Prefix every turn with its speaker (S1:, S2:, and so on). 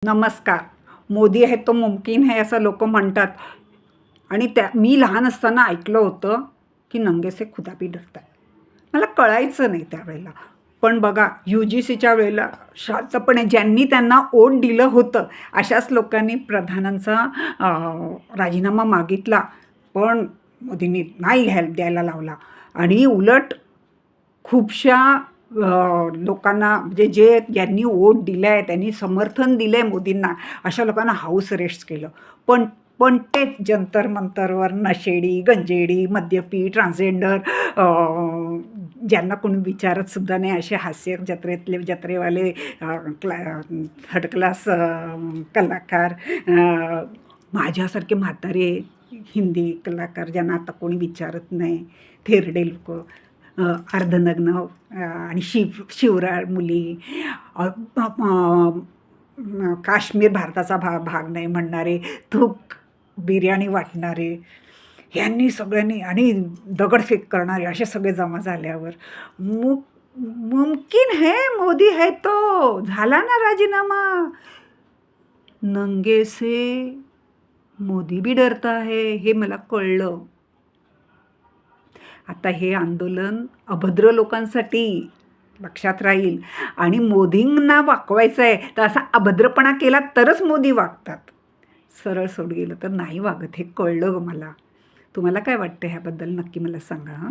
S1: नमस्कार. मोदी है तो मुमकिन है असं लोक म्हणतात आणि मी लहान असताना ऐकलं होतं की नंगे से खुदा भी डरता है. मला कळायचं नाही त्यावेळेला. पण बघा UGCच्या वेळेला शांतपणे ज्यांनी त्यांना वोट दिलं होतं अशाच लोकांनी प्रधानांचा राजीनामा मागितला, पण मोदींनी नाही द्यायला लावला आणि उलट खूपशा लोकांना म्हणजे ज्यांनी वोट दिला आहे, त्यांनी समर्थन दिलं आहे मोदींना, अशा लोकांना हाऊस अरेस्ट केलं. पण पण तेच जंतर मंतरवर नशेडी, गंजेडी, मद्यपी, ट्रान्सजेंडर, ज्यांना कोणी विचारतसुद्धा नाही असे हास्य जत्रेवाले थर्ड क्लास कलाकार, माझ्यासारखे म्हातारे हिंदी कलाकार ज्यांना आता कोणी विचारत नाही, थेरडे लोक, अर्धनग्न आणि शिवराळ मुली, काश्मीर भारताचा भाग नाही म्हणणारे, थूक बिर्याणी वाटणारे, यांनी सगळ्यांनी आणि दगडफेक करणारे असे सगळे जमा झाल्यावर मुमकिन है मोदी है तो झाला ना राजीनामा. नंगे से मोदी भी डरता है हे मला कळलं. आता हे आंदोलन अभद्र लोकांसाठी लक्षात राहील आणि मोदींना वाकवायचं आहे तर असा अभद्रपणा केला तरच मोदी वागतात. सरळ सोड गेलं तर नाही वागत, हे कळलं मला. तुम्हाला काय वाटतं ह्याबद्दल नक्की मला सांगा.